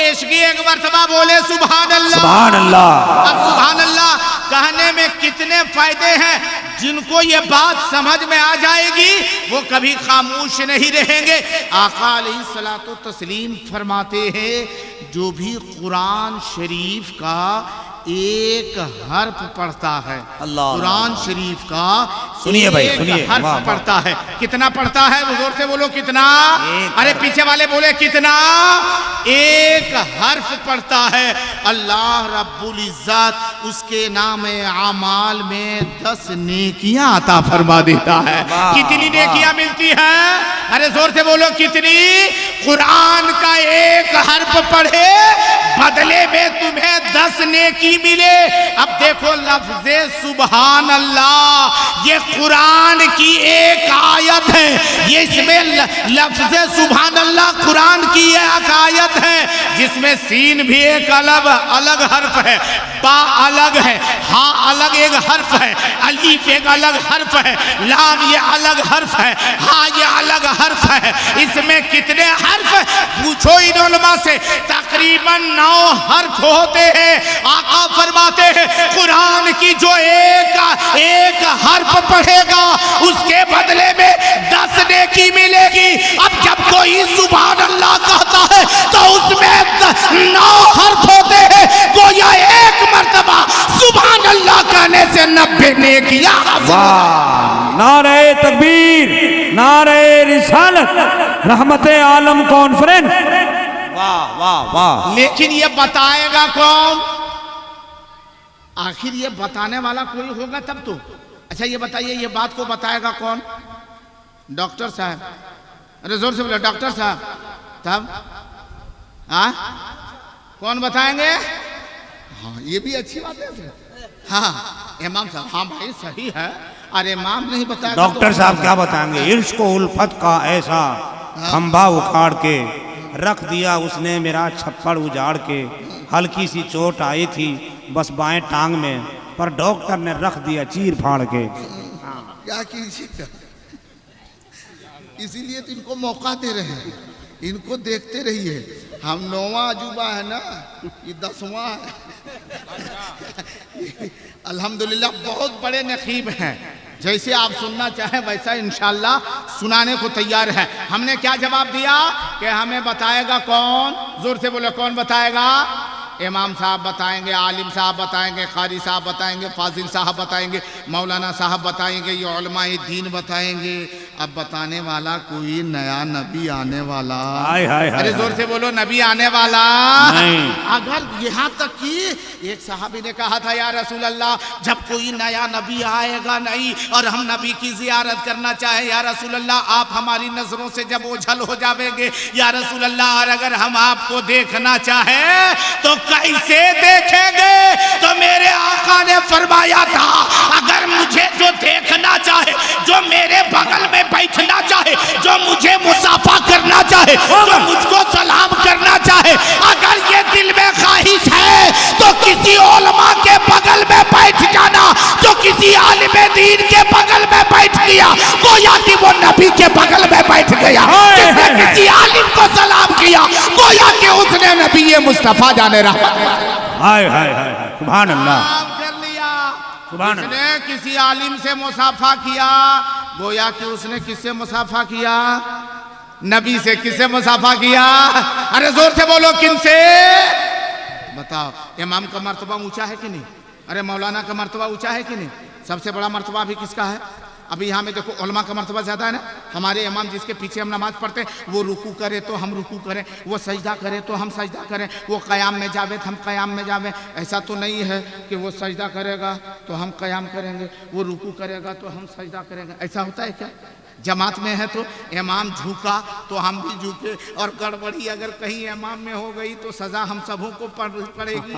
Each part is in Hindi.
इश्की एक मर्तबा बोले सुभान अल्लाह। सुभान अल्लाह। अब सुभान अल्लाह कहने में कितने फायदे हैं। जिनको ये बात समझ में आ जाएगी वो कभी खामोश नहीं रहेंगे। आका अलैहिस्सलातु तस्लीम फरमाते हैं जो भी कुरान शरीफ का एक हर्फ पढ़ता है, अल्लाह कुरान शरीफ का सुनिए भाई सुनिए, हर्फ पढ़ता है। कितना पढ़ता है वो जोर से बोलो कितना। अरे पीछे वाले बोले कितना। एक हर्फ पढ़ता है अल्लाह रब्बुल इज्जत उसके नाम आमाल में 10 नेकियां अता फरमा देता है। कितनी नेकियां मिलती हैं। अरे जोर से बोलो कितनी। कुरान का एक हर्फ पढ़े बदले में तुम्हें 10 नेकी मिले। अब देखो लफ्ज़े सुभान अल्लाह ये कुरान की एक आयत है। ये इसमें लफ्ज़े सुभान अल्लाह कुरान की एक आयत है जिसमें सीन भी एक अलग हर्फ है, बा अलग है, हा अलग एक हर्फ है, अलीफ एक अलग हर्फ है, लाम ये अलग हर्फ है, हा ये अलग हर्फ है। इसमें कितने हर्फ पूछो इन उलमा से। तकरीबन 9 हर्फ होते हैं। आका फरमाते हैं कुरान की जो एक हर्फ पढ़ेगा उसके बदले में 10 नेकी मिलेगी। अब जब कोई सुभान अल्लाह कहता है तो उसमें 9 हर्फ होते हैं। गोया एक मर्तबा सुभान अल्लाह कहने से 90 नेकियां। वाह, नारे तकबीर, नारे रिसालत, रहमते आलम कॉन्फ्रेंस। वाह वाह वाह। लेकिन ये बताएगा कौन। आखिर ये बताने वाला कोई होगा तब तो। अच्छा ये बताइए ये बात को बताएगा कौन। डॉक्टर साहब। अरे जोर से बोलो डॉक्टर साहब। तब कौन बताएंगे। हाँ ये भी अच्छी बात है। हाँ इमाम साहब। हाँ भाई सही है। अरे इमाम नहीं बताया डॉक्टर साहब क्या बताएंगे। इश्क उल्फत का ऐसा खंभा उखाड़ के रख दिया उसने मेरा छप्पड़ उजाड़ के। हल्की सी चोट आई थी बस बाएं टांग में पर डॉक्टर ने रख दिया चीर फाड़ के। क्या कीजिएगा। इसीलिए तो इनको मौका दे रहे हैं। इनको देखते रहिए। हम 9वां अजूबा है ना ये 10वां है। अल्हम्दुलिल्लाह बहुत बड़े नकीब हैं। जैसे आप सुनना चाहें वैसा इंशाल्लाह सुनाने को तैयार है। हमने क्या जवाब दिया कि हमें बताएगा कौन। जोर से बोले कौन बताएगा। इमाम साहब बताएंगे, आलिम साहब बताएंगे, कारी साहब बताएंगे, फाजिल साहब बताएंगे, मौलाना साहब बताएंगे, ये उलमाए दीन बताएंगे। अब बताने वाला कोई नया नबी आने वाला। अरे जोर से बोलो नबी आने वाला नहीं। अगर यहाँ तक कि एक साहबी ने कहा था या रसूल अल्लाह जब कोई नया नबी आएगा नहीं और हम नबी की जियारत करना चाहे या रसूल अल्लाह आप हमारी नजरों से जब ओझल हो जाएंगे या रसूल अल्लाह। और अगर हम आपको देखना चाहे तो कैसे देखेंगे। तो मेरे आका ने फरमाया था अगर मुझे जो देखना चाहे, जो मेरे बगल में बैठना चाहे, जो मुझे मुसाफा करना चाहे, जो मुझको सलाम करना चाहे, अगर ये दिल में ख्वाहिश है तो किसी उलमा के बगल में बैठ जाना। जो किसी आलिम दीन के बगल में बैठ गया गोया कि वो नबी के बगल में बैठ गया। जिसने किसी आलिम को सलाम किया गोया कि उसने नबी मुस्तफा जाने रहा। हाय हाय हाय सुभान अल्लाह। कर लिया। सुभान उसने किसी आलिम से मुसाफा किया गोया कि उसने किससे मुसाफा किया। नबी से। किससे मुसाफा किया। अरे जोर से बोलो किनसे। बताओ इमाम का मर्तबा ऊंचा है कि नहीं। अरे मौलाना का मर्तबा ऊंचा है कि नहीं। सबसे बड़ा मर्तबा भी किसका है। अभी यहाँ में देखो उलमा का मर्तबा ज़्यादा है ना। हमारे इमाम जिसके पीछे हम नमाज पढ़ते हैं वो रुकू करे तो हम रुकू करें, वो सजदा करे तो हम सजदा करें, वो क़याम में जावे तो हम क़याम में जावे। ऐसा तो नहीं है कि वो सजदा करेगा तो हम क़याम करेंगे, वो रुकू करेगा तो हम सजदा करेंगे। ऐसा होता है क्या। जमात में है तो इमाम झुका तो हम भी झुके और गड़बड़ी अगर कहीं इमाम में हो गई तो सज़ा हम सबों को पड़ेगी।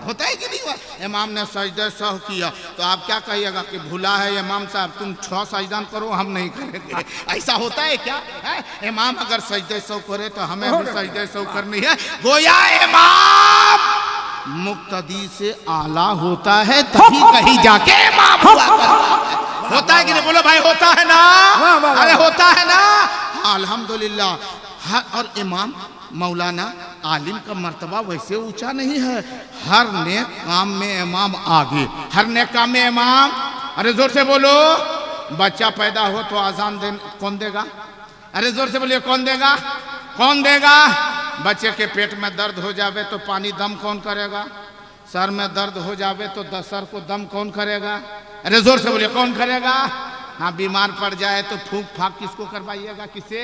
होता है कि नहीं हुआ। इमाम ने सजदे सहव किया तो आप क्या कहिएगा कि भूला है इमाम साहब तुम 6 सजदा करो हम नहीं करेंगे। ऐसा होता है क्या है। इमाम अगर सजदे सहव करे तो हमें भी सजदे सहव करनी है। गोया इमाम मुक्तदी से आला होता है तभी कहीं जाके इमाम हुआ करता है। होता है कि नहीं बोलो भाई होता है ना। अरे होता है ना। अल्हम्दुलिल्लाह। और इमाम मौलाना आलिम का मर्तबा वैसे ऊंचा नहीं है। हर नेक काम में इमाम आगे, हर नेक काम में इमाम। अरे जोर से बोलो। बच्चा पैदा हो तो आजान दे कौन देगा? अरे जोर से बोलिए, कौन देगा? कौन देगा? बच्चे के पेट में दर्द हो जावे तो पानी दम कौन करेगा? सर में दर्द हो जावे तो सर को दम कौन करेगा? अरे जोर से बोलिए, कौन करेगा? हाँ, बीमार पड़ जाए तो फूंक फाक किसको करवाइएगा? किससे?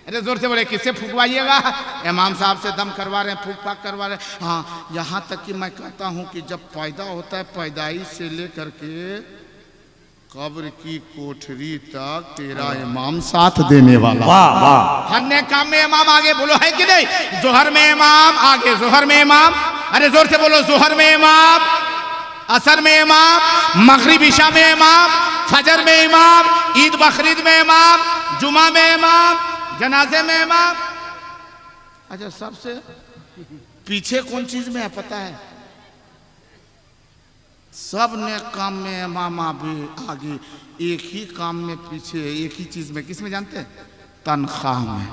अरे जोर से बोले, किससे फूंकवाइएगा? इमाम साहब से दम करवा रहे हैं, फूंक फाक करवा रहे हैं। हाँ, यहाँ तक कि मैं कहता हूँ कि जब पैदा होता है, पैदाइश से लेकर के कब्र की कोठरी तक तेरा इमाम साथ देने वाला। वाह वाह। हर नेक काम में इमाम आगे, बोलो है कि नहीं? जोहर में इमाम आगे, जोहर में इमाम। अरे जोर से बोलो, जोहर में इमाम, असर में इमाम, मगरिब इशा में इमाम, फजर में इमाम, ईद बकरीद में इमाम, जुमा में इमाम, जनाजे में इमाम। अच्छा, सबसे पीछे कौन चीज में है पता है? सब ने काम में इमाम आगे, एक ही काम में पीछे, एक ही चीज में। किस में जानते हैं? तनख्वाह में।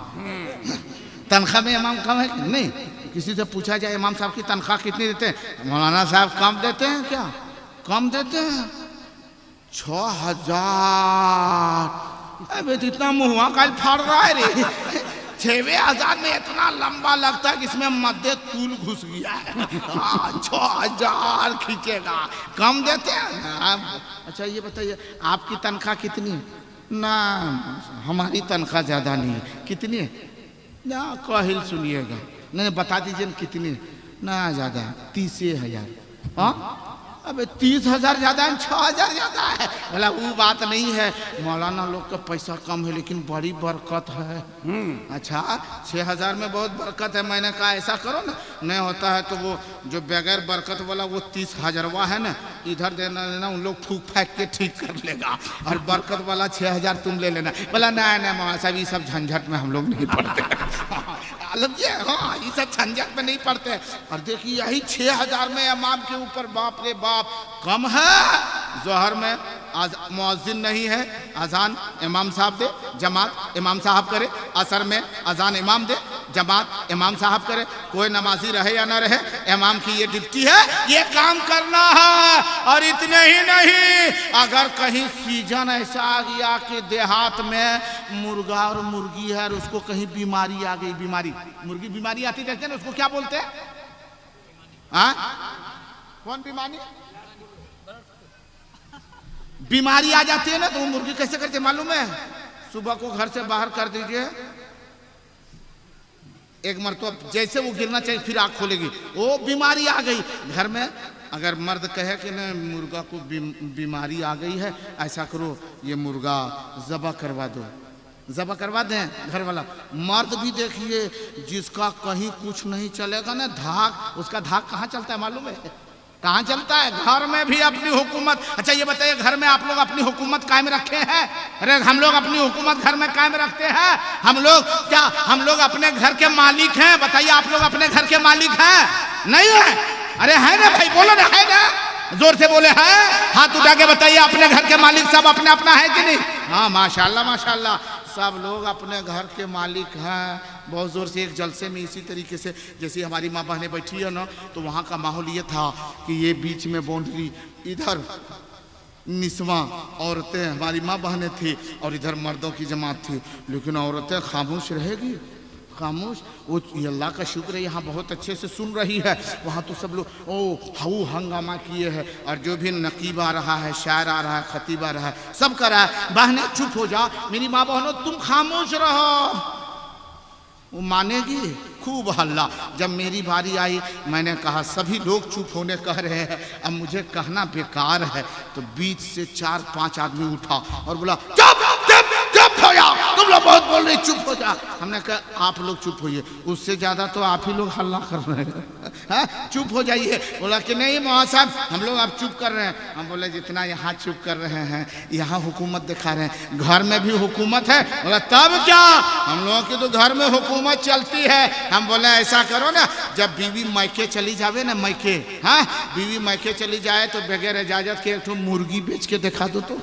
तनख्वाह में इमाम कम है कि नहीं? किसी से पूछा जाए इमाम साहब की तनख्वाह कितनी देते हैं? मौलाना साहब कम देते हैं क्या? कम देते हैं 6000। अबे इतना मुँह काल फाड़ रहा है रे। 6000 में इतना लंबा लगता है कि इसमें मध्य तूल घुस गया है। 6000 खींचेगा, कम देते हैं। अच्छा ये बताइए, आपकी तनख्वाह कितनी है? ना, हमारी तनख्वाह ज़्यादा नहीं है। कितनी है? ना, काहिल सुनिएगा। नहीं, बता दीजिए कितनी है? ना ज़्यादा, 30,000। हाँ, अबे 30,000 ज़्यादा है, 6,000 ज़्यादा है। बोला वो बात नहीं है, मौलाना लोग का पैसा कम है लेकिन बड़ी बरकत है। अच्छा, 6,000 में बहुत बरकत है। मैंने कहा ऐसा करो ना, नहीं होता है तो वो जो बगैर बरकत वाला वो 30,000 है ना, इधर देना लेना, उन लोग फूक फाक के ठीक कर लेगा, और बरकत वाला 6,000 तुम ले लेना। बोला नहीं नहीं मौलाना साहब, ये सब झंझट में हम लोग नहीं पढ़ते। हाँ, ये सब झंझट में नहीं पढ़ते। और देखिए यही 6,000 में इमाम के ऊपर बाप रे बाप कम है। जोहर में मुअज्जिन नहीं है, अजान इमाम साहब दे, जमात इमाम साहब करे। असर में अजान इमाम दे, जमात इमाम साहब करे। कोई नमाजी रहे या ना रहे, इमाम की ये ड्यूटी है, ये काम करना है। और इतने ही नहीं, अगर कहीं सीजन ऐसा आ गया कि देहात में मुर्गा और मुर्गी है और उसको कहीं बीमारी आ गई, बीमारी मुर्गी बीमारी आती देखते हैं ना, उसको क्या बोलते हैं? हाँ, कौन बीमारी? बीमारी आ जाती है ना, तो वो मुर्गी कैसे करते मालूम है? सुबह को घर से बाहर कर दीजिए, एक मरतबा जैसे वो गिरना चाहिए फिर आँख खोलेगी, वो बीमारी आ गई घर में। अगर मर्द कहे कि नहीं मुर्गा को बीमारी आ गई है, ऐसा करो ये मुर्गा ज़बह करवा दो, ज़बह करवा दें घर वाला। मर्द भी देखिए, जिसका कहीं कुछ नहीं चलेगा ना, धाक, उसका धाक कहाँ चलता है मालूम है? कहाँ चलता है? घर में भी अपनी हुकूमत। अच्छा ये बताइए, घर में आप लोग अपनी हुकूमत कायम रखे हैं? अरे हम लोग अपनी हुकूमत घर में कायम रखते हैं। हम लोग क्या, हम लोग अपने घर के मालिक हैं? बताइए, आप लोग अपने घर के मालिक हैं? नहीं है? अरे है ना भाई, बोलो ना, है ना? जोर से बोले है, हाथ उठा के बताइए, अपने घर के मालिक सब अपने अपना है कि नहीं? हाँ, माशाल्लाह माशाल्लाह, सब लोग अपने घर के मालिक हैं। बहुत ज़ोर से एक जलसे में इसी तरीके से, जैसे हमारी माँ बहनें बैठी है ना, तो वहाँ का माहौल ये था कि ये बीच में बाउंड्री, इधर निस्वां औरतें हमारी माँ बहनें थी और इधर मर्दों की जमात थी। लेकिन औरतें खामोश रहेगी, खामोश। वो अल्लाह का शुक्र है, यहाँ बहुत अच्छे से सुन रही है। वहाँ तो सब लोग हाउ हंगामा किए हैं, और जो भी नकीब आ रहा है, शायर आ रहा है, खतीब आ रहा है, सब कर रहा है। बहनें चुप हो जा, मेरी माँ बहनों तुम खामोश रहो। वो मानेगी? खूब हल्ला। जब मेरी बारी आई, मैंने कहा सभी लोग चुप होने कह रहे हैं, अब मुझे कहना बेकार है, तो बीच से 4-5 आदमी उठा और बोला चुप चुप चुप हो जाओ, तुम लोग बहुत बोल रहे, चुप हो जाओ। हमने कहा आप लोग चुप होइए, उससे ज़्यादा तो आप ही लोग हल्ला कर रहे हैं, चुप हो जाइए। बोला कि नहीं मौलाना साहब, हम लोग आप चुप कर रहे हैं। हम बोले जितना यहाँ चुप कर रहे हैं, यहाँ हुकूमत दिखा रहे हैं, घर में भी हुकूमत है। बोला तब क्या, हम लोगों की तो घर में हुकूमत चलती है। हम बोले ऐसा करो ना, जब बीवी मैके चली जावे ना, मैके, हाँ बीवी मैके चली जाए तो बगैर इजाजत के एक तो मुर्गी बेच के दिखा दो, तो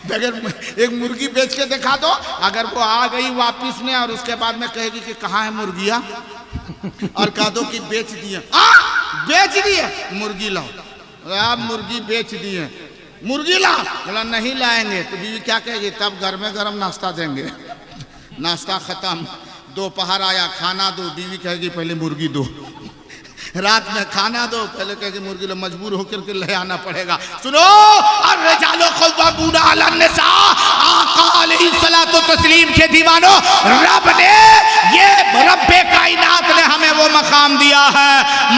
बगैर एक मुर्गी बेच के दिखा दो। अगर वो आ गई वापिस में और उसके बाद में कहेगी कि कहाँ है मुर्गिया, और कह दो कि बेच दिए। बेच दिए मुर्गी लाओ, आप मुर्गी बेच दिए, मुर्गी लाओ। बोला नहीं लाएंगे। तो बीवी क्या कहेगी? तब घर में गरम नाश्ता देंगे। नाश्ता खत्म, दोपहर आया, खाना दो, बीवी कहेगी पहले मुर्गी दो। रात में खाना दो, पहले कहेगी मुर्गी लो, मजबूर होकर के ले आना पड़ेगा। सुनो, अरे जालो खुदा अलन्निसा, आका अलैहिस्सलातु तस्लीम के दीवानो, रब ने, ये रब्बे कायनात ने हमें वो मकाम दिया है,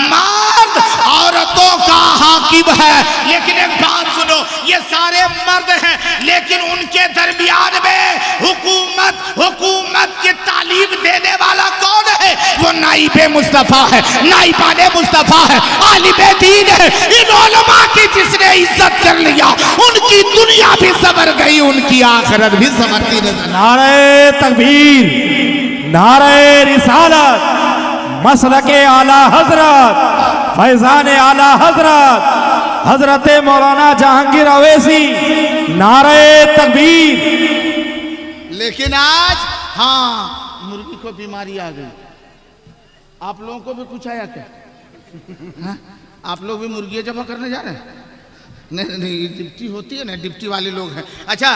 मर्द औरतों का हाकिम है। लेकिन एक बात सुनो, ये सारे मर्द हैं, लेकिन उनके दरमियान में हुकूमत की तालीम देने वाला कौन है? वो नाइबे मुस्तफा है, नाइबाने मुस्तफा है, आलिमे दीन है। इन उलमा की जिसने इज्जत कर लिया, उनकी दुनिया भी संवर गई, उनकी आखिरत भी संवरती नजर। नारे तकबीर, नारे रिसालत, मसलके आला हजरत, फैजान आला हजरत, हजरत मौलाना जहांगीर अवैसी, नारे तकबीर। लेकिन आज हाँ, मुर्गी को बीमारी आ गई। आप लोगों को भी कुछ आया क्या? हाँ? आप लोग भी मुर्गियाँ जमा करने जा रहे हैं? नहीं नहीं, डिप्टी होती है ना, डिप्टी वाले लोग हैं। अच्छा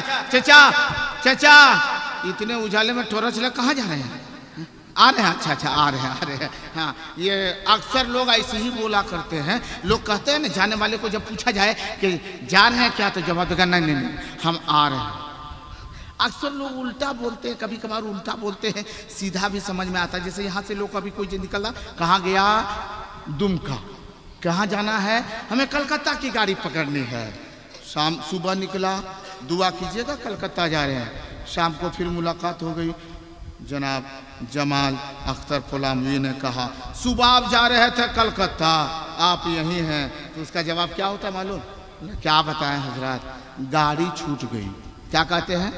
चाचा इतने उजाले में टोरच ले कहाँ जा रहे हैं? आ रहे हैं? अच्छा आ रहे हैं। हाँ, ये अक्सर लोग ऐसे ही बोला करते हैं। लोग कहते हैं ना, जाने वाले को जब पूछा जाए कि जा रहे हैं क्या, तो जवाब देगा नहीं हम आ रहे हैं। अक्सर लोग उल्टा बोलते हैं, कभी कभार उल्टा बोलते हैं, सीधा भी समझ में आता है। जैसे यहाँ से लोग, अभी कोई निकला, कहाँ गया? दुमका। कहाँ जाना है? हमें कलकत्ता की गाड़ी पकड़नी है। शाम सुबह निकला, दुआ कीजिएगा कलकत्ता जा रहे हैं। शाम को फिर मुलाकात हो गई, जनाब जमाल अख्तर फुलामवी ने कहा सुबह आप जा रहे थे कलकत्ता, आप यहीं हैं। तो उसका जवाब क्या होता है मालूम? क्या बताएं हजरत, गाड़ी छूट गई। क्या कहते हैं?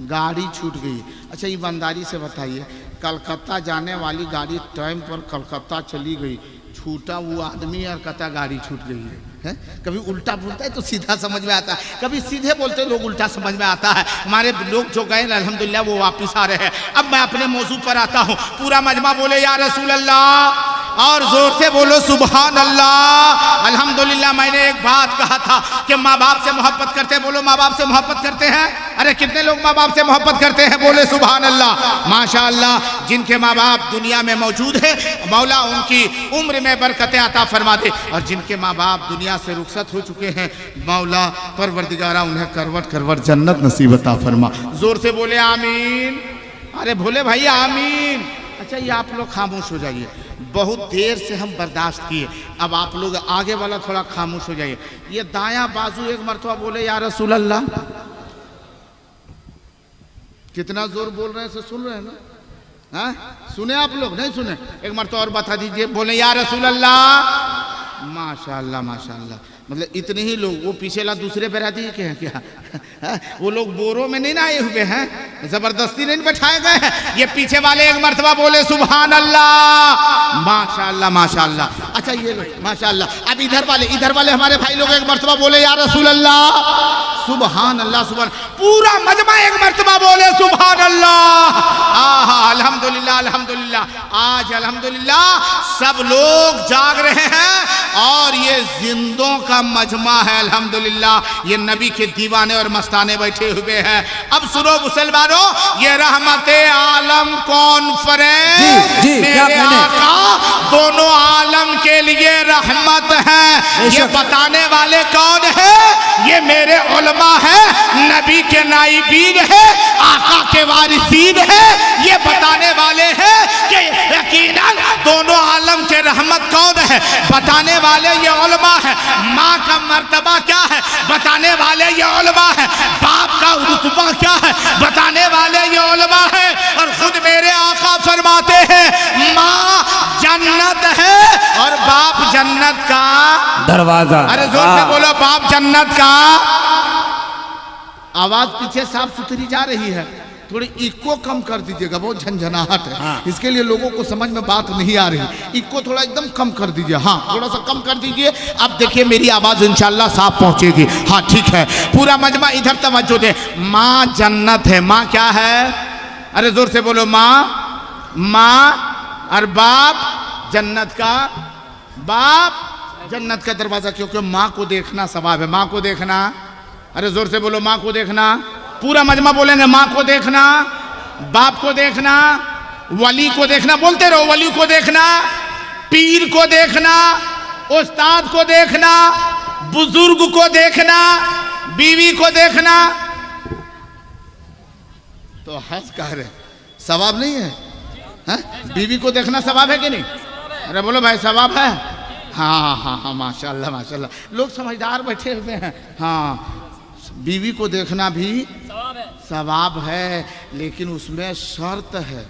गाड़ी छूट गई। अच्छा ईमानदारी से बताइए, कलकत्ता जाने वाली गाड़ी टाइम पर कलकत्ता चली गई, छूटा वो आदमी और कहता गाड़ी छूट गई है? कभी उल्टा बोलता है तो सीधा समझ में आता है, कभी सीधे बोलते लोग उल्टा समझ में आता है। हमारे लोग जो गए अल्हम्दुलिल्लाह वो वापस आ रहे हैं। अब मैं अपने मौजू पर आता हूँ। पूरा मजमा बोले या रसूल अल्लाह, और जोर से बोलो सुभान अल्लाह। अल्हम्दुलिल्लाह मैंने एक बात कहा था कि माँ बाप से मोहब्बत करते, बोलो माँ बाप से मोहब्बत करते हैं। अरे कितने लोग माँ बाप से मोहब्बत करते हैं? बोले सुभान अल्लाह। माशाअल्लाह, जिनके माँ बाप दुनिया में मौजूद है, मौला उनकी उम्र में बरकतें अता फरमा दे, और जिनके माँ बाप दुनिया से रुखसत हो चुके हैं, मौला परवरदिगारा उन्हें करवट करवट जन्नत नसीब अता फरमा। जोर से बोले आमीन। अरे भोले भाई आमीन। अच्छा ये आप लोग खामोश हो जाइए, बहुत देर से हम बर्दाश्त किए, अब आप लोग आगे वाला थोड़ा खामोश हो जाइए। ये दायां बाजू एक मरतबा बोले या रसूल अल्लाह। कितना जोर बोल रहे हैं, से सुन रहे हैं ना? हाँ सुने आप लोग? नहीं सुने? एक मरतबा और बता दीजिए, बोले या रसूल अल्लाह। माशाअल्लाह माशाअल्लाह, मतलब इतने ही लोग। वो पीछे ला दूसरे बराती के हैं क्या? वो लोग बोरों में नहीं ना आए हुए हैं, जबरदस्ती नहीं बैठाए गए हैं। ये पीछे वाले एक मर्तबा बोले सुभान अल्लाह। माशाअल्लाह माशाअल्लाह। अच्छा ये लोग माशाअल्लाह। अब इधर वाले हमारे भाई लोग एक मर्तबा बोले या रसूल अल्लाह। सुभान अल्लाह सुभान। पूरा मजमा एक मर्तबा बोले सुभान अल्लाह। आहा अल्हम्दुलिल्लाह अल्हम्दुलिल्लाह। आज अल्हम्दुलिल्लाह सब लोग जाग रहे हैं, और ये जिंदों का मजमा है अल्हम्दुलिल्लाह। ये नबी के दीवाने और मस्ताने बैठे हुए हैं। अब सुनो मुसलमानों, ये रहमते आलम कॉन्फ्रेंस मेरे आका दोनों आलम के लिए रहमत है। ये बताने वाले कौन है? ये मेरे उलमा है, नबी के नाइबीन है, आका के वारिसीन है। ये बताने वाले हैं कि यकीनन दोनों आलम के रहमत कौन है? बताने वाले ये उलमा है। माँ का मर्तबा क्या है? बताने वाले ये उलमा है। बाप का रुतबा क्या है? बताने वाले ये उलमा है। और खुद मेरे आका फरमाते हैं माँ जन्नत है और बाप जन्नत का दरवाजा। अरे जोर से बोलो, बाप जन्नत का। आवाज पीछे साफ सुथरी जा रही है, थोड़ी इको कम कर दीजिएगा, बहुत झंझनाहट है। हाँ। इसके लिए लोगों को समझ में बात नहीं आ रही। इको थोड़ा एकदम कम कर दीजिए। हाँ थोड़ा सा कम कर दीजिए। अब देखिए मेरी आवाज इंशाल्लाह साफ पहुंचेगी। हाँ ठीक है, पूरा मजमा इधर तवज्जो दे। माँ जन्नत है। माँ क्या है? अरे जोर से बोलो माँ। माँ और बाप जन्नत का, बाप जन्नत का दरवाजा। क्योंकि माँ को देखना सवाब है। माँ को देखना, अरे जोर से बोलो, माँ को देखना। पूरा मजमा बोलेंगे, माँ को देखना, बाप को देखना, वली को देखना, बोलते रहो, वली को देखना, पीर को देखना, उस्ताद को देखना, बुजुर्ग को देखना, बीवी को देखना। तो हंस कह रहे सवाब नहीं है, है? बीवी को देखना सवाब है कि नहीं? अरे बोलो भाई सवाब है। हाँ हाँ हाँ, माशाल्लाह माशाल्लाह, लोग समझदार बैठे हुए हैं। हाँ, बीवी को देखना भी सवाब है, लेकिन उसमें शर्त है।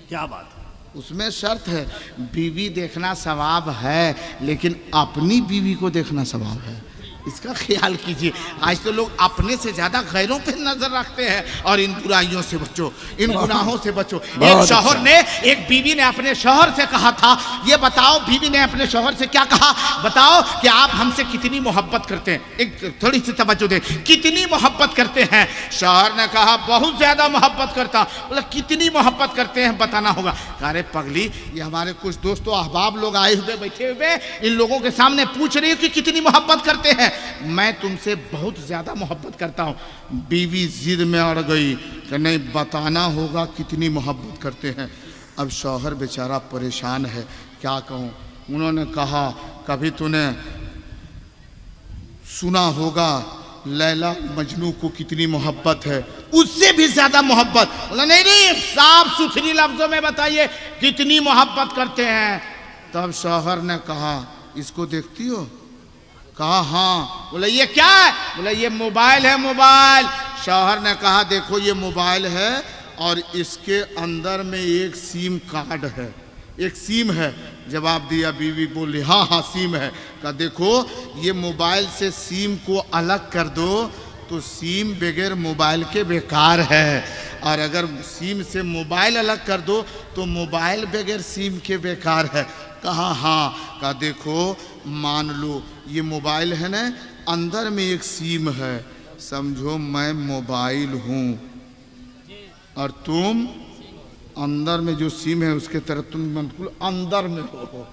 क्या बात है? उसमें शर्त है। बीवी देखना सवाब है, लेकिन अपनी बीवी को देखना सवाब है। इसका ख्याल कीजिए। आज तो लोग अपने से ज्यादा गैरों पे नजर रखते हैं। और इन बुराइयों से बचो, इन गुनाहों से बचो। एक शौहर ने, एक बीवी ने अपने शौहर से कहा था, ये बताओ, बीवी ने अपने शौहर से क्या कहा, बताओ कि आप हमसे कितनी मोहब्बत करते हैं। एक थोड़ी सी तवज्जो दे, कितनी मोहब्बत करते हैं? शौहर ने कहा बहुत ज्यादा मोहब्बत करता। बोला कितनी मोहब्बत करते हैं बताना होगा। अरे पगली, ये हमारे कुछ दोस्तों अहबाब लोग आए हुए बैठे हुए, इन लोगों के सामने पूछ रही हो कि कितनी मोहब्बत करते हैं। मैं तुमसे बहुत ज्यादा मोहब्बत करता हूं। बीवी जिद में अड़ गई कि नहीं, बताना होगा कितनी मोहब्बत करते हैं। अब शौहर बेचारा परेशान है, क्या कहूं। उन्होंने कहा कभी तूने सुना होगा लैला मजनू को कितनी मोहब्बत है, उससे भी ज्यादा मोहब्बत। बोला नहीं नहीं, साफ सुथरी लफ्जों में बताइए कितनी मोहब्बत करते हैं। तब शौहर ने कहा इसको देखती हो? कहा हाँ। बोला ये क्या है? बोला ये मोबाइल है, मोबाइल। शौहर ने कहा देखो ये मोबाइल है और इसके अंदर में एक सिम कार्ड है, एक सिम है। जवाब दिया बीवी, बोली हाँ हाँ सिम है। कहा देखो ये मोबाइल से सिम को अलग कर दो तो सिम बगैर मोबाइल के बेकार है, और अगर सिम से मोबाइल अलग कर दो तो मोबाइल बगैर सिम के बेकार है। कहा हाँ। कहा देखो मान लो ये मोबाइल है ना, अंदर में एक सिम है, समझो मैं मोबाइल हूँ और तुम अंदर में जो सिम है उसके तरफ तुम बिल्कुल अंदर में हो।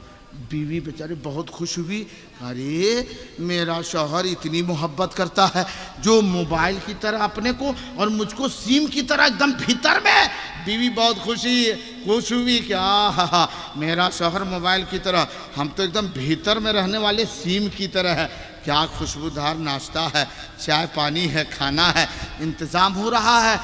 बीवी बेचारी बहुत खुश हुई। अरे मेरा शौहर इतनी मोहब्बत करता है, जो मोबाइल की तरह अपने को और मुझको सिम की तरह एकदम भीतर में। बीवी बहुत खुश हुई कि आहा, मेरा शौहर मोबाइल की तरह, हम तो एकदम भीतर में रहने वाले सिम की तरह है। क्या खुशबूदार नाश्ता है, चाय पानी है, खाना है, इंतज़ाम हो रहा है।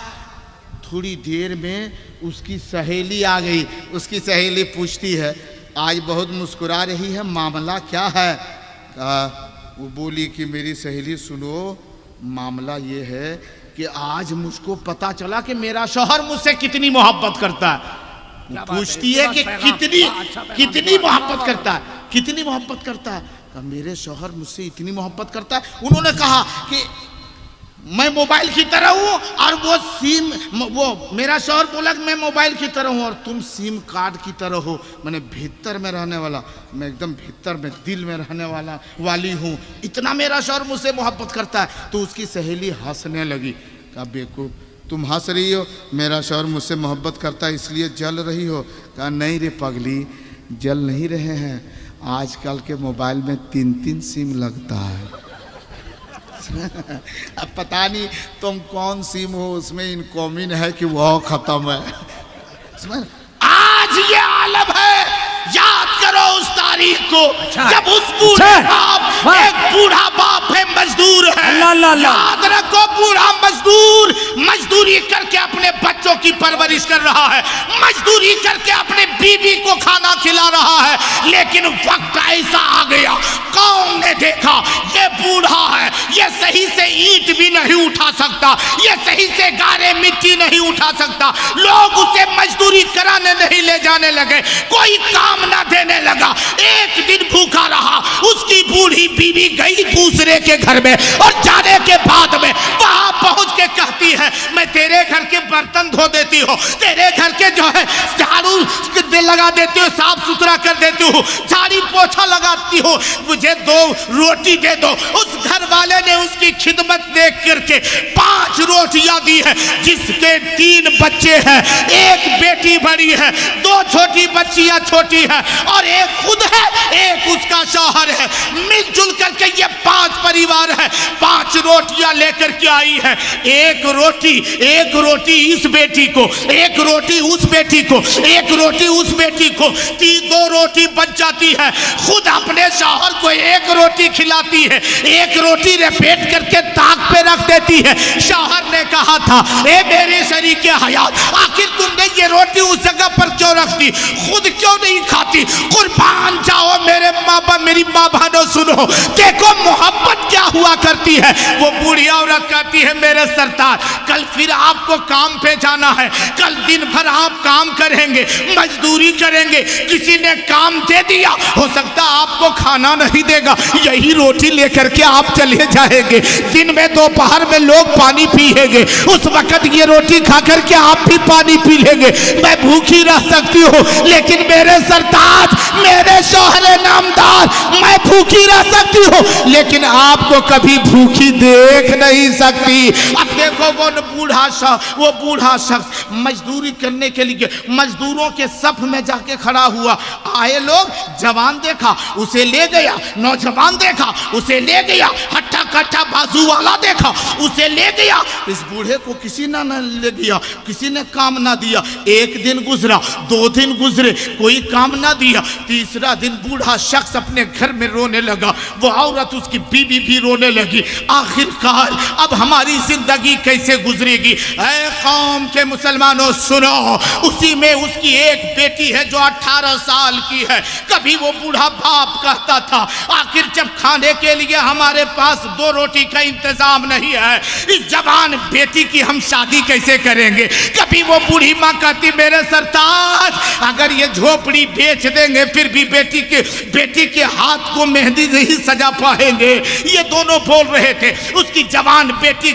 थोड़ी देर में उसकी सहेली आ गई। उसकी सहेली पूछती है, आज बहुत मुस्कुरा रही है, मामला क्या है? वो बोली कि मेरी सहेली सुनो, मामला ये है कि आज मुझको पता चला कि मेरा शौहर मुझसे कितनी मोहब्बत करता है। पूछती है कि कितनी मोहब्बत करता है, कितनी मोहब्बत करता है? मेरे शौहर मुझसे इतनी मोहब्बत करता है। उन्होंने कहा कि मैं मोबाइल की तरह हूँ और वो सिम, वो मेरा शौहर बोला कि मैं मोबाइल की तरह हूँ और तुम सिम कार्ड की तरह हो, मैंने भीतर में रहने वाला, मैं एकदम भीतर में दिल में रहने वाली हूँ। इतना मेरा शौहर मुझसे मोहब्बत करता है। तो उसकी सहेली हंसने लगी। कहा बेवकूफ, तुम हंस रही हो, मेरा शौहर मुझसे मोहब्बत करता है इसलिए जल रही हो। कहा नहीं रे पगली, जल नहीं रहे हैं, आजकल के मोबाइल में 3-3 सिम लगता है। अब पता नहीं तुम कौन सिम हो, उसमें इनकॉमिन है कि वह खत्म है। आज ये आलम है, याद करो उस तारीख को जब उस बूढ़े बाप, एक बूढ़ा बाप है, मजदूर है, याद रखो बूढ़ा मजदूर मजदूरी करके अपने बच्चों की परवरिश कर रहा है, मजदूरी करके अपने बीवी को खाना खिला रहा है। लेकिन वक्त ऐसा आ गया, कौम ने देखा ये बूढ़ा है, ये सही से ईंट भी नहीं उठा सकता, ये सही से गारे मिट्टी नहीं उठा सकता। लोग उसे मजदूरी कराने नहीं ले जाने लगे, कोई काम ना देने लगा। एक दिन भूखा रहा, उसकी बूढ़ी बीवी गई दूसरे के घर में और जाने के बाद में वहां पहुंच के कहती है मैं तेरे घर के बर्तन धो देती हूँ, तेरे घर के जो है झाड़ू लगा देती हूँ, साफ सुथरा कर देती हूँ, झाड़ी पोछा लगाती हूँ, मुझे 2 रोटी दे दो। उस घर वाले ने उसकी खिदमत देख करके 5 रोटियां दी है, जिसके 3 बच्चे हैं, 1 बेटी बड़ी है, 2 छोटी बच्चियां छोटी है और 1 खुद है, 1 उसका शौहर है। मिलजुल करके ये 5 परिवार है। 5 रोटियां लेकर के आई है, 1 रोटी इस बेटी को, 1 रोटी उस बेटी को, 1 रोटी उस बेटी को, 2 रोटी बच जाती है। खुद अपने शौहर को 1 रोटी खिलाती है, 1 रोटी लपेट करके ताक पे रख देती है। शौहर ने कहा था ए मेरे शरीके हयात, आखिर तुमने ये रोटी उस जगह पर क्यों रख दी, खुद क्यों नहीं खाती? कुर्बान जाओ मेरे माँ बाप, मेरी माँ बहनों सुनो, देखो मोहब्बत क्या हुआ करती है। वो बूढ़ी औरत कहती है मेरे सरदार कल फिर आपको काम पे जाना है, कल दिन भर आप काम करेंगे, मजदूरी करेंगे, किसी ने काम दे दिया, हो सकता आपको खाना नहीं देगा, यही रोटी लेकर के आप चले जाएंगे। दिन में दोपहर में लोग पानी पिएंगे, उस वक्त ये रोटी खा करके आप भी पानी पी लेंगे। मैं भूखी रह सकती हूँ, लेकिन मेरे सरताज, मेरे शौहरे नामदार, मैं भूखी रह सकती हूँ, लेकिन आपको कभी भूखी देख नहीं सकती। अब देखो वो बूढ़ा शख्स मजदूरी करने के लिए मजदूरों के सफ में जाके खड़ा हुआ। आए लोग, जवान देखा उसे ले गया, नौजवान देखा उसे ले गया, हट्टा कट्टा बाजू वाला देखा उसे ले गया। इस बूढ़े को किसी ने न ले गया, किसी ने काम ना दिया। 1 दिन गुजरा, 2 दिन गुजरे, कोई काम ना दिया। तीसरा दिन बूढ़ा शख्स अपने घर में रोने लगा, वो औरत उसकी बीवी भी रोने लगी। आखिरकार अब हमारी जिंदगी कैसे गुजरेगी? ऐ कौम के मुसलमानों सुनो, उसी में उसकी एक बेटी है जो 18 साल की है। कभी वो बूढ़ा बाप कहता था आखिर जब खाने के लिए हमारे पास 2 रोटी का इंतजाम नहीं है, इस जवान बेटी की हम शादी कैसे करेंगे? कभी वो बूढ़ी माँ कहती मेरे सरताज अगर ये झोपड़ी बेच देंगे फिर भी बेटी के हाथ को मेहंदी नहीं सजा पाएंगे। ये दोनों बोल रहे थे। उसकी जवान बेटी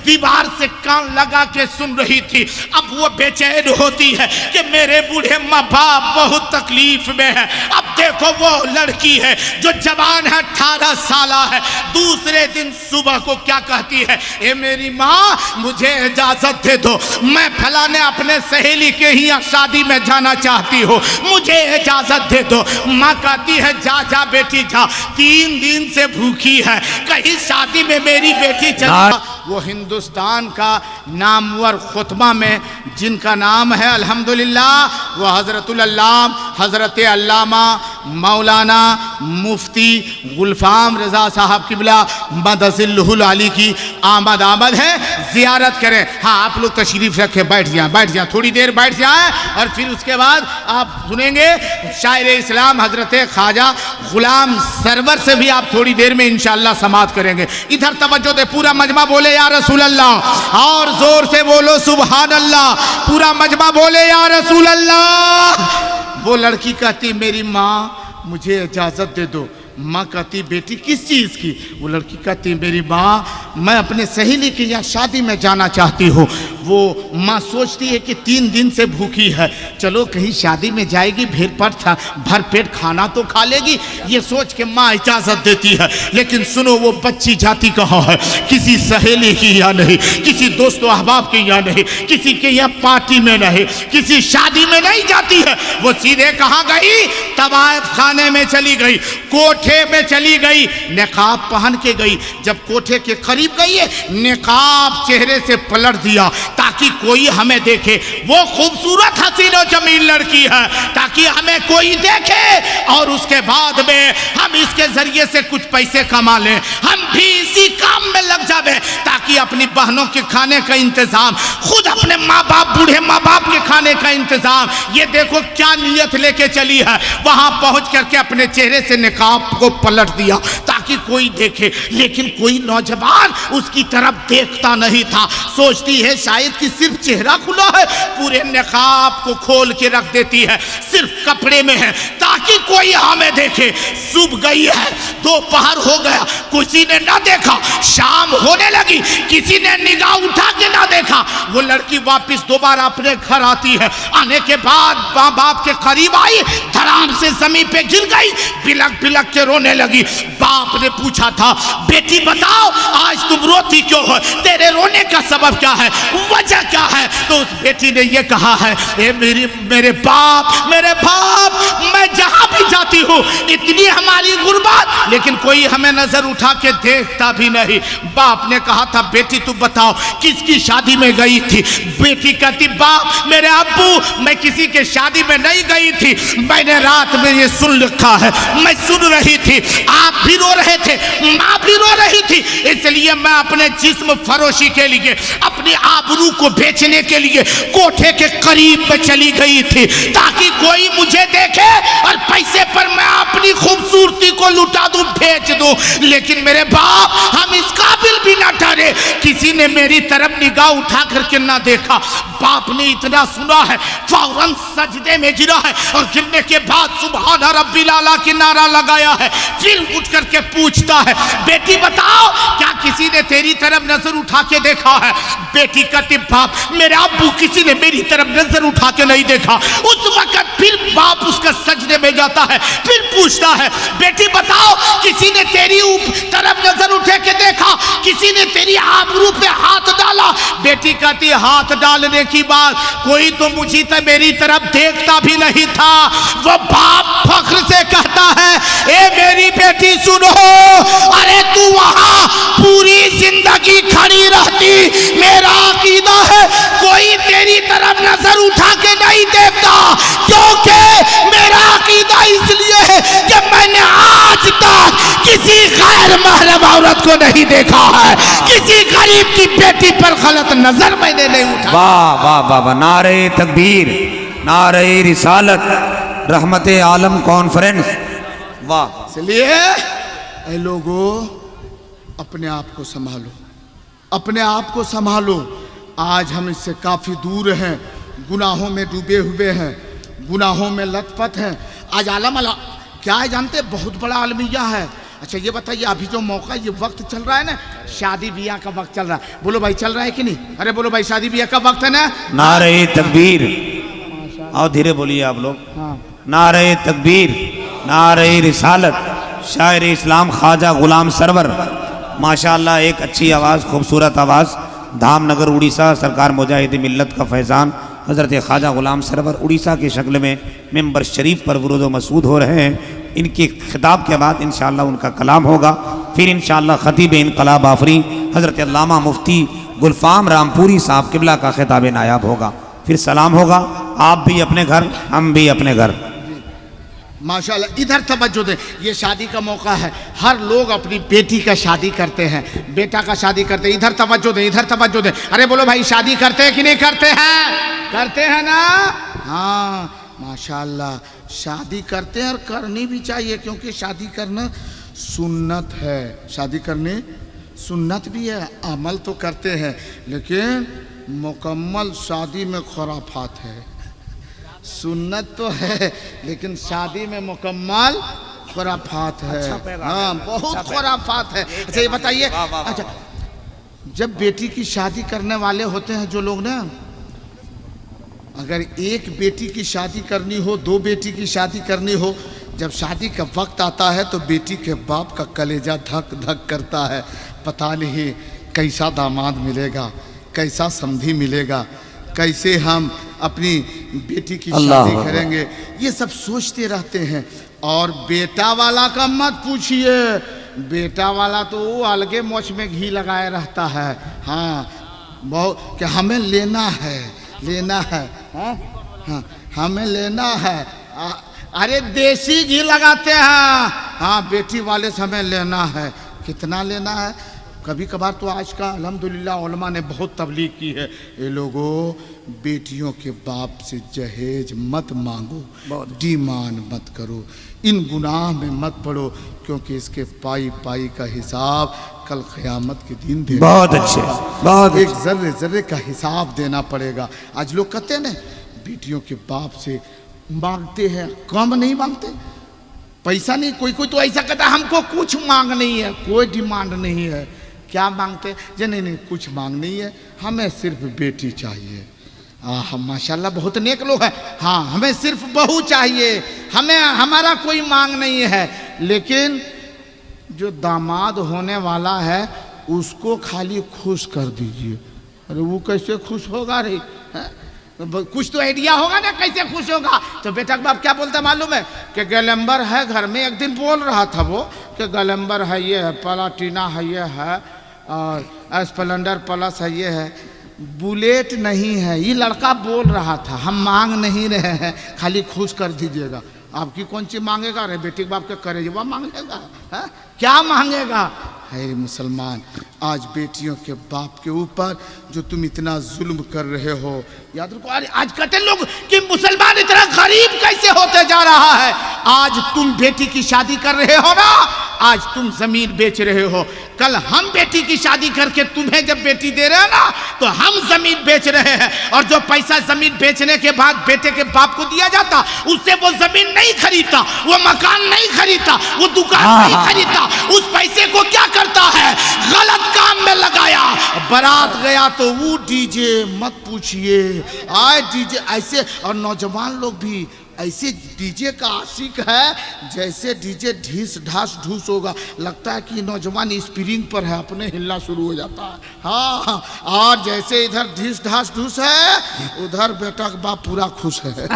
दीवार से कान लगा के सुन रही थी। अब वो बेचैन होती है कि मेरे बूढ़े माँ बाप बहुत तकलीफ में है। अब देखो वो लड़की है जो जवान है, 18 साल है। दूसरे दिन सुबह को क्या कहती है, ए मेरी माँ मुझे इजाजत दे दो, मैं फलाने अपने सहेली के यहाँ शादी में जाना चाहती हूँ, मुझे इजाजत दे दो। माँ कहती है जा जा बेटी जा, 3 दिन से भूखी है, कहीं शादी में मेरी बेटी चला। वो हिंदुस्तान का नामवर खुतबा में जिनका नाम है अल्हम्दुलिल्लाह, वो हज़रत अल्लामा मौलाना मुफ्ती गुलफाम रज़ा साहब किबला मदजिल्लुहुल आली की आमद है। ज़ियारत करें। हाँ आप लोग तशरीफ़ रखें, बैठ जाएं, थोड़ी देर बैठ जाएं और फिर उसके बाद आप सुनेंगे शायर इस्लाम हज़रत ख्वाजा गुलाम सरवर से भी आप थोड़ी देर में इंशाअल्लाह समाअत करेंगे। इधर तवज्जो दे, पूरा मजमा बोले या रसूल अल्लाह, और जोर से बोलो सुभान अल्लाह, पूरा मजमा बोले या रसूल अल्लाह। वो लड़की कहती मेरी माँ मुझे इजाज़त दे दो। माँ कहती बेटी किस चीज़ की? वो लड़की कहती मेरी माँ मैं अपने सहेली के यहाँ शादी में जाना चाहती हूँ। वो माँ सोचती है कि 3 दिन से भूखी है, चलो कहीं शादी में जाएगी भर पेट खाना तो खा लेगी, ये सोच के माँ इजाज़त देती है। लेकिन सुनो वो बच्ची जाती कहाँ है? किसी सहेली की यहाँ नहीं, किसी दोस्तों अहबाब के यहाँ नहीं, किसी के यहाँ पार्टी में नहीं, किसी शादी में नहीं जाती है। वो सीधे कहाँ गई? तवाइफ खाने में चली गई, कोठे में चली गई, निकाब पहन के गई। जब कोठे के करीब गई है, निकाब चेहरे से पलट दिया ताकि कोई हमें देखे। वो खूबसूरत हसीन और जमील लड़की है ताकि हमें कोई देखे और उसके बाद में हम इसके जरिए से कुछ पैसे कमा लें, हम भी इसी काम में लग जावे ताकि अपनी बहनों के खाने का इंतजाम, खुद अपने माँ बाप बूढ़े माँ बाप के खाने का इंतजाम। ये देखो क्या नीयत लेके चली है। वहां पहुंच करके अपने चेहरे से निकाब को पलट दिया ताकि कोई देखे, लेकिन कोई नौजवान उसकी तरफ देखता नहीं था। सोचती है शायद कि सिर्फ चेहरा खुला है, पूरे निकाब को खोल के रख देती है, सिर्फ कपड़े में है ताकि कोई हमें देखे। सुबह गई है, दोपहर हो गया, किसी ने ना देखा, शाम होने लगी, किसी ने निगाह उठा के ना देखा। वो लड़की वापस दोबारा अपने घर आती है। आने के बाद माँ बाप के करीब आई, धड़ाम से जमीन पे गिर गई, बिलक बिलक के रोने लगी। बाप ने पूछा था, बेटी बताओ आज तुम रोती क्यों हो, तेरे रोने का सबब क्या है, वजह क्या है? तो उस बेटी ने ये कहा है, मेरे बाप, मैं जहां भी जाती हूँ इतनी हमारी गुर्बत, लेकिन कोई हमें नजर उठा के देखता भी नहीं। बाप ने कहा था, बेटी तू बताओ किसकी शादी में गई थी? बेटी कहती, बाप मेरे अब्बू, मैं किसी के शादी में नहीं गई थी, मैंने रात में ये सुन रखा है, मैं सुन रही थी, आप भी रो रहे थे, माँ भी रो रही थी, इसलिए मैं अपने जिस्म फरोशी के लिए, अपनी आबरू को बेचने के लिए कोठे के करीब में चली गई थी, ताकि कोई मुझे देखे और पैसे पर मैं अपनी खूबसूरती को लुटा दूं, बेच दूं। लेकिन मेरे बाप, हम इस काबिल भी ना ठहरे, किसी ने मेरी तरफ निगाह उठा करके ना देखा। बाप ने इतना सुना है, फौरन सजदे में गिरा है और गिरने के बाद सुभान रब्बिल आला की नारा लगाया है। फिर उठ करके पूछता है, बेटी बताओ क्या किसी ने तेरी तरफ नजर उठा के देखा है? बेटी कहती, बाप मेरे अब्बू, किसी ने मेरी तरफ नजर उठा के नहीं देखा। उस वक्त फिर बाप उसका सजदे में जाता है, फिर पूछता है, बेटी बताओ किसी ने तेरी तरफ नजर उठे के देखा, किसी ने तेरी आबरू पे हाथ डाला? बेटी कहती, हाथ डालने की बात, कोई तो मुझे तो मेरी तरफ देखता भी नहीं था। वो बाप फख्र से कहता है, ए मेरी बेटी सुनो, अरे तू वहां पूरी जिंदगी खड़ी रहती, मेरा अकीदा है कोई तेरी तरफ नजर उठा के नहीं देखता, क्योंकि मेरा अकीदा इसलिए है कि मैंने आज तक किसी गैर महरम औरत को नहीं देखा है, किसी गरीब की बेटी पर गलत नजर मैंने नहीं उठाई। वाह वाह वाह वाह, नारे तकबीर, नारे रिसालत, रहमते आलम कॉन्फ्रेंस, वाह। इसलिए लोगों, अपने आप को संभालो, अपने आप को संभालो। आज हम इससे काफ़ी दूर हैं, गुनाहों में डूबे हुए हैं, गुनाहों में लथपथ हैं। आज आलम क्या है जानते, बहुत बड़ा आलमिया है। अच्छा ये बताइए, अभी जो मौका, ये वक्त चल रहा है ना, शादी ब्याह का वक्त चल रहा है, बोलो भाई चल रहा है कि नहीं? अरे बोलो भाई, शादी ब्याह का वक्त है ना। नारे तकबीर, और धीरे बोलिए आप लोग। हाँ। नारे तकबीर, नारे रिसालत, शायर इस्लाम ख्वाजा गुलाम सरवर, माशाअल्लाह, एक अच्छी आवाज़, खूबसूरत आवाज़। धामनगर उड़ीसा, सरकार मुजाहिद मिल्लत का फैज़ान हज़रत ख्वाजा गुलाम सरवर उड़ीसा की शक्ल में मेंबर शरीफ पर वरूद व मसूद हो रहे हैं। इनके खिताब के बाद इंशाअल्लाह उनका कलाम होगा, फिर इंशाअल्लाह ख़तीब इनकलाब आफरी हज़रत अल्लामा मुफ्ती गुलफ़ाम रामपुरी साहब किबला का खिताब नायाब होगा, फिर सलाम होगा। आप भी अपने घर, हम भी अपने घर। माशाल्लाह, इधर तवज्जो दें, ये शादी का मौका है, हर लोग अपनी बेटी का शादी करते हैं, बेटा का शादी करते हैं। इधर तवज्जो दें, इधर तवज्जो दें। अरे बोलो भाई, शादी करते हैं कि नहीं करते हैं? करते हैं ना? हाँ माशाल्लाह, शादी करते हैं और करनी भी चाहिए, क्योंकि शादी करना सुन्नत है। शादी करनी सुन्नत भी है, अमल तो करते हैं, लेकिन मुकम्मल शादी में खुराफात है। सुन्नत तो है, लेकिन शादी में मुकम्मल खुराफात है। हाँ, बहुत खुराफात है। अच्छा ये बताइए, अच्छा जब बेटी की शादी करने वाले होते हैं जो लोग ना, अगर एक बेटी की शादी करनी हो, दो बेटी की शादी करनी हो, जब शादी का वक्त आता है तो बेटी के बाप का कलेजा धक धक करता है। पता नहीं कैसा दामाद मिलेगा, कैसा समधी मिलेगा, कैसे हम अपनी बेटी की शादी करेंगे, ये सब सोचते रहते हैं। और बेटा वाला का मत पूछिए, बेटा वाला तो वो अलगे मोछ में घी लगाए रहता है। हाँ, बहुत कि हमें लेना है, लेना है। हाँ हाँ, हमें लेना है। अरे देसी घी लगाते हैं। हाँ, बेटी वाले से हमें लेना है। कितना लेना है? कभी कभार तो आज का अल्हम्दुलिल्लाह उलमा ने बहुत तबलीग की है, ये लोगों बेटियों के बाप से जहेज मत मांगो, डिमांड मत करो, इन गुनाह में मत पड़ो, क्योंकि इसके पाई पाई का हिसाब कल क़यामत के दिन देना। बहुत अच्छे, बहुत एक जर्रे जर्रे का हिसाब देना पड़ेगा। आज लोग कहते हैं ना, बेटियों के बाप से मांगते हैं, कम नहीं मांगते, पैसा नहीं, कोई कोई तो ऐसा कहता है हमको कुछ मांग नहीं है, कोई डिमांड नहीं है। क्या मांगते जे? नहीं नहीं कुछ मांग नहीं है, हमें सिर्फ बेटी चाहिए। हम माशाल्लाह बहुत नेक लोग हैं। हाँ हमें सिर्फ बहू चाहिए, हमें हमारा कोई मांग नहीं है। लेकिन जो दामाद होने वाला है उसको खाली खुश कर दीजिए। अरे वो कैसे खुश होगा रे? कुछ तो आइडिया होगा ना कैसे खुश होगा। तो बेटा बाप क्या बोलता मालूम है कि गैलेम्बर है घर में। एक दिन बोल रहा था वो कि गैलेम्बर है, ये है, प्लाटिना है, ये है, और स्प्लेंडर प्लस है, ये है, बुलेट नहीं है। ये लड़का बोल रहा था हम मांग नहीं रहे हैं, खाली खुश कर दीजिएगा। आपकी कौन सी मांगेगा रे? बेटी बाप के करे जवाब मांगेगा? है क्या मांगेगा? है मुसलमान, आज बेटियों के बाप के ऊपर जो तुम इतना जुल्म कर रहे हो, याद रखो। अरे आज कहते लोग कि मुसलमान इतना गरीब कैसे होते जा रहा है। आज तुम बेटी की शादी कर रहे हो ना, आज तुम जमीन बेच रहे हो। कल हम बेटी की शादी करके तुम्हें जब बेटी दे रहे हैं ना, तो हम जमीन बेच रहे हैं। और जो पैसा जमीन बेचने के बाद बेटे के बाप को दिया जाता, उससे वो जमीन नहीं खरीदता, वो मकान नहीं खरीदता, वो दुकान नहीं खरीदता। उस पैसे को क्या करता है? गलत काम में लगाया। बारात गया तो वो डीजे मत पूछिए, आए डीजे ऐसे। और नौजवान लोग भी ऐसे डीजे का आशिक है, जैसे डीजे ढीस ढास ढूस होगा, लगता है कि नौजवान स्प्रिंग पर है, अपने हिलना शुरू हो जाता है। हाँ, और जैसे इधर ढीस ढास ढूस है, उधर बेटा का बाप पूरा खुश है।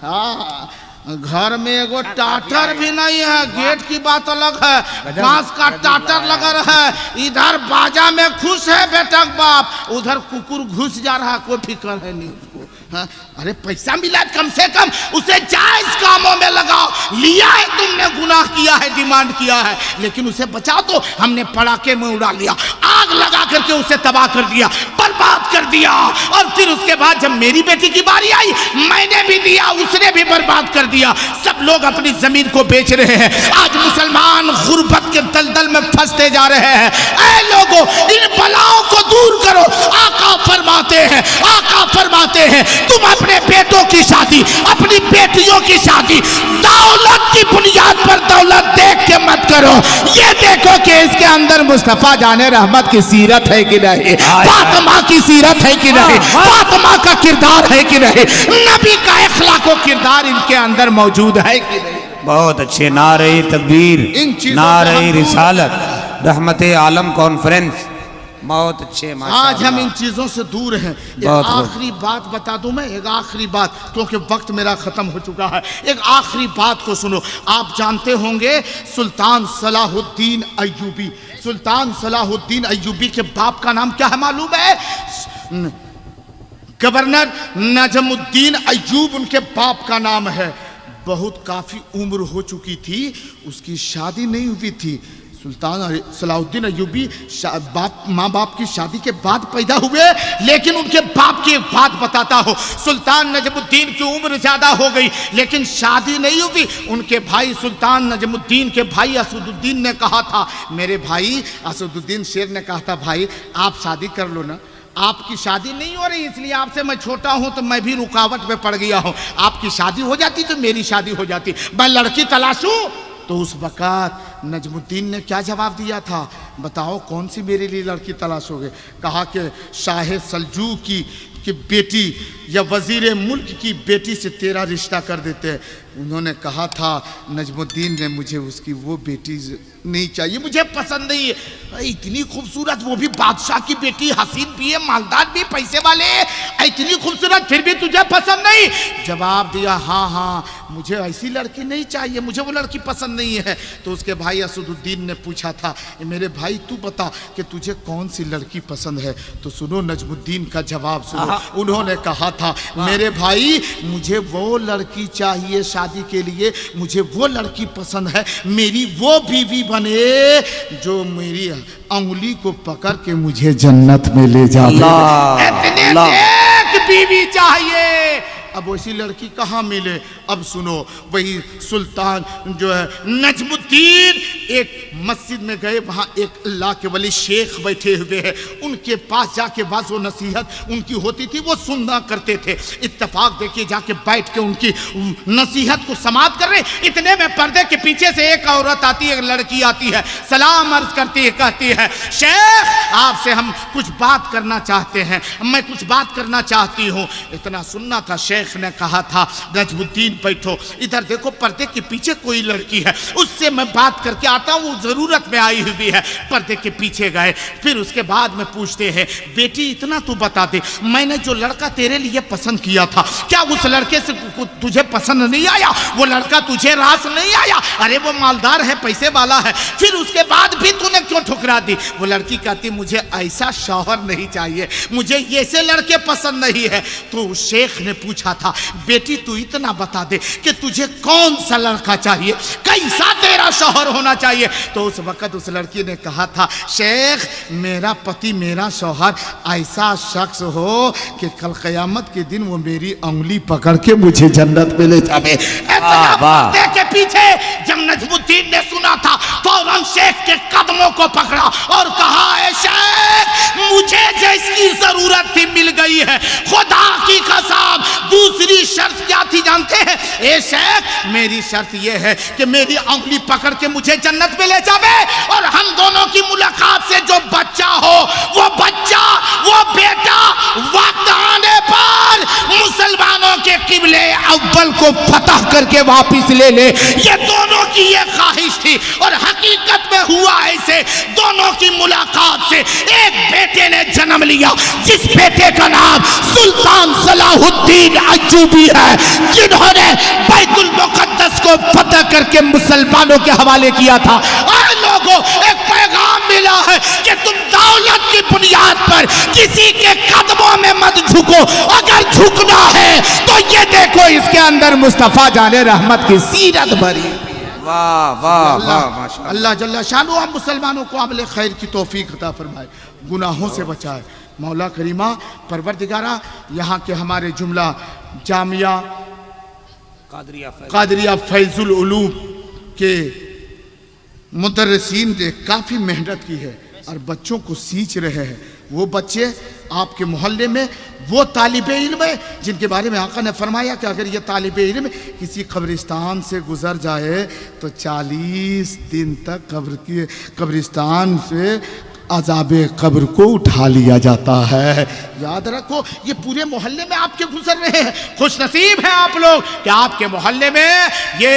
हाँ, घर में एगो टाटर भी नहीं है, गेट की बात अलग है, बांस का टाटर लगा रहा है। इधर बाजा में खुश है बेटा का बाप, उधर कुकुर घुस जा रहा है, कोई फिक्र है नहीं उसको। हाँ? अरे पैसा मिला कम से कम उसे जायज कामों में लगाओ। लिया है तुमने, गुनाह किया है, डिमांड किया है, लेकिन उसे बचा दो। हमने पड़ाके में उड़ा लिया, आग लगा करके उसे तबाह कर दिया, बर्बाद कर दिया। और फिर उसके बाद जब मेरी बेटी की बारी आई, मैंने भी दिया, उसने भी बर्बाद कर दिया। सब लोग अपनी जमीन को बेच रहे हैं। आज मुसलमान गुर्बत के दलदल में फंसते जा रहे हैं। ऐ लोगों, इन बलाओं को दूर करो। आका फरमाते हैं, आका फरमाते हैं, तुम अपने बेटों की शादी, अपनी बेटियों की शादी दौलत की बुनियाद पर दौलत देख के मत करो। ये देखो कि इसके अंदर मुस्तफा जाने रहमत की सीरत है कि नहीं, फातिमा की सीरत है कि नहीं, फातिमा का किरदार है कि नहीं, नबी का इखलाक व किरदार इनके अंदर मौजूद है कि नहीं। बहुत अच्छे। नारे तकबीर, नारे रिसालत, रहमत आलम कॉन्फ्रेंस, बहुत अच्छे। आज हम इन चीजों से दूर हैं। एक आखिरी बात बता दूं मैं, एक आखिरी बात, क्योंकि वक्त मेरा खत्म हो चुका है। एक आखिरी बात को सुनो। आप जानते होंगे सुल्तान सलाहुद्दीन अय्यूबी, सुल्तान सलाहुद्दीन अय्यूबी के बाप का नाम क्या है मालूम है? गवर्नर नजमुद्दीन अय्यूब उनके बाप का नाम है। बहुत काफी उम्र हो चुकी थी, उसकी शादी नहीं हुई थी। सुल्तान सलाहुद्दीन अय्यूबी बाप माँ बाप की शादी के बाद पैदा हुए। लेकिन उनके बाप की एक बात बताता हो, सुल्तान नजमुद्दीन की उम्र ज्यादा हो गई लेकिन शादी नहीं हुई। उनके भाई सुल्तान नजमुद्दीन के भाई असदुद्दीन ने कहा था, मेरे भाई असदुद्दीन शेर ने कहा था, भाई आप शादी कर लो ना। आपकी शादी नहीं हो रही, इसलिए आपसे मैं छोटा हूं तो मैं भी रुकावट में पड़ गया हूं। आपकी शादी हो जाती तो मेरी शादी हो जाती, मैं लड़की तलाशूं। तो उस वक़्त नजमुद्दीन ने क्या जवाब दिया था? बताओ कौन सी मेरे लिए लड़की तलाशोगे? कहा कि शाह सल्जूक की बेटी या वजीर मुल्क की बेटी से तेरा रिश्ता कर देते हैं। उन्होंने कहा था नजमुद्दीन ने, मुझे उसकी वो बेटी नहीं चाहिए, मुझे पसंद नहीं है। इतनी खूबसूरत, वो भी बादशाह की बेटी, हसीन भी है, मालदार भी, पैसे वाले, इतनी खूबसूरत, फिर भी तुझे पसंद नहीं? जवाब दिया, हाँ हाँ मुझे ऐसी लड़की नहीं चाहिए, मुझे वो लड़की पसंद नहीं है। तो उसके भाई असदुद्दीन ने पूछा था, मेरे भाई तू बता कि तुझे कौन सी लड़की पसंद है? तो सुनो नजमुद्दीन का जवाब सुनो। उन्होंने कहा था, मेरे भाई मुझे वो लड़की चाहिए शादी के लिए, मुझे वो लड़की पसंद है, मेरी वो बीवी बने जो मेरी अंगुली को पकड़ के मुझे जन्नत में ले जाए। इतने नेक बीवी चाहिए। अब वैसी लड़की कहाँ मिले? अब सुनो, वही सुल्तान जो है नजमुद्दीन नजमुद्दीन एक मस्जिद में गए, वहां एक अल्लाह के वली शेख बैठे हुए हैं, उनके पास जाके वाज़ व नसीहत उनकी होती थी, वो सुनना करते थे। इत्तेफाक देखिए जाके बैठ के उनकी नसीहत को समाप्त कर रहे, इतने में पर्दे के पीछे से एक औरत आती है, एक लड़की आती है, सलाम अर्ज करती है, कहती है शेख आपसे हम कुछ बात करना चाहते हैं, मैं कुछ बात करना चाहती हूँ। इतना सुनना था, शेख ने कहा था नजमुद्दीन बैठो, इधर देखो पर्दे के पीछे कोई लड़की है, उससे मैं बात करके आता हूँ, वो जरूरत में आई हुई है। पर्दे के पीछे गए, फिर उसके बाद में पूछते हैं बेटी इतना तू बता दे, मैंने जो लड़का तेरे लिए पसंद किया था, क्या उस लड़के से तुझे पसंद नहीं आया? वो लड़का तुझे रास नहीं आया? अरे वो मालदार है, पैसे वाला है, फिर उसके बाद भी तूने क्यों ठुकरा दी? वो लड़की कहती मुझे ऐसा शौहर नहीं चाहिए, मुझे ऐसे लड़के पसंद नहीं है। तो शेख ने पूछा था बेटी तू इतना बता दे कि तुझे कौन सा लड़का चाहिए, कैसा तेरा शौहर होना चाहिए? तो उस वक्त उस लड़की ने कहा था शेख मेरा पति मेरा शौहर ऐसा शख्स हो कि कल क़यामत के दिन वो मेरी उंगली पकड़ के मुझे जन्नत में ले जावे। पर्दे के पीछे जब नजमुद्दीन ने सुना था फौरन शेख के कदमों को पकड़ा और कहा शेख मुझे जिसकी जरूरत थी मिल गई है, खुदा की कसम। दूसरी शर्त क्या थी जानते हैं? ए शेख मेरी शर्त यह है कि मेरी उंगली पकड़ के मुझे जन्नत में ले जावे और हम दोनों की मुलाकात से जो बच्चा हो वो बच्चा वो बेटा वक्त आने पर मुसलमानों के किबले अव्वल को फतह करके वापिस ले ले। ये दोनों की ये ख्वाहिश थी और हकीकत में हुआ ऐसे। दोनों की मुलाकात से एक बेटे ने जन्म लिया जिस बेटे का नाम सुल्तान सलाहुद्दीन अय्यूबी है, जिन्होंने बैतुल मुक़द्दस को फतह करके मुसलमानों के हवाले किया था। और लोगों एक पैगाम मिला है कि तुम दौलत की बुनियाद पर किसी के कदमों में मत झुको, अगर झुकना है तो ये देखो इसके अंदर मुस्तफा जाने रहमत की सीरत भरी। वाह वाह वाह माशाअल्लाह। अल्लाह जल्ला शानो हम मुसलमानों को अमल खैर की तौफीक अता फरमाए, गुनाहों से बचाए। मौला करीमा परवरदिगारा यहाँ के हमारे जुमला जामिया कादरिया फैजुल उलूम के मुदर्रिसीन ने काफ़ी मेहनत की है और बच्चों को सींच रहे हैं। वो बच्चे आपके मोहल्ले में वो तालिब इल्म है जिनके बारे में आका ने फरमाया कि अगर ये तालिब इल्म किसी कब्रिस्तान से गुजर जाए तो 40 दिन तक कब्रिस्तान से अज़ाबे कब्र को उठा लिया जाता है। याद रखो ये पूरे मोहल्ले में आपके गुजर रहे हैं, खुश नसीब हैं आप लोग कि आपके मोहल्ले में ये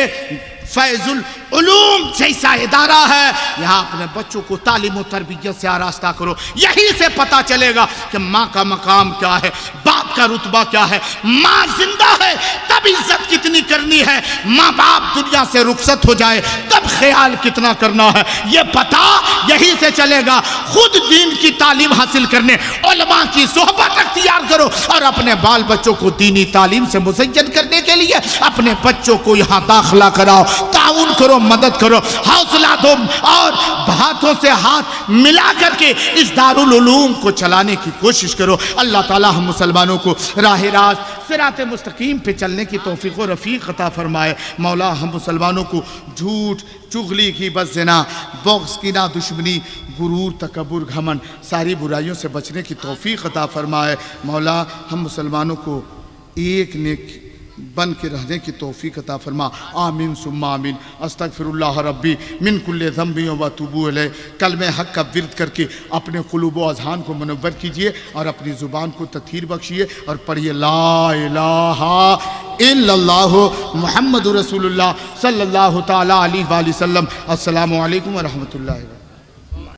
फैजुल उलूम जैसा इदारा है। यहाँ अपने बच्चों को तालीम और तरबियत से आरास्ता करो, यहीं से पता चलेगा कि माँ का मकाम क्या है, बाप का रुतबा क्या है। माँ जिंदा है तब इज्जत कितनी करनी है, माँ बाप दुनिया से रुखसत हो जाए तब ख्याल कितना करना है, ये पता यहीं से चलेगा। खुद दीन की तालीम हासिल करने उलमा की सोहबत अख्तियार करो और अपने बाल बच्चों को दीनी तालीम से मुज़य्यन करने के लिए अपने बच्चों को यहाँ दाखिला कराओ, ताउन करो, मदद करो, हौसला दो और हाथों से हाथ मिला करके इस दारुल उलूम को चलाने की कोशिश करो। अल्लाह ताला हम मुसलमानों को राह रास्त सिराते मुस्तकीम पे चलने की तौफीक और रफ़ीक अता फरमाए। मौला हम मुसलमानों को झूठ चुगली की बस जना बग़्ज़ कीना दुश्मनी गुरूर तकब्बुर घमंड सारी बुराइयों से बचने की तौफीक अता फरमाए। मौला हम मुसलमानों को एक नेक बन के रहने की तौफीक अता फरमा। आमीन सुम्मा आमीन। अस्तगफिरुल्लाह रब्बी मिन कुल्ले ज़ंबि व अतूबु अलैह। कलमे हक़ का विर्द करके अपने क़ुलूब व अज़हान को मुनव्वर कीजिए और अपनी ज़ुबान को तथीर बख्शिए और पढ़िए ला इलाहा इल्लल्लाहु मुहम्मदुर रसूलुल्लाह सल्लल्लाहु तआला अलैहि वसल्लम। अस्सलामु अलैकुम व रहमतुल्लाहि।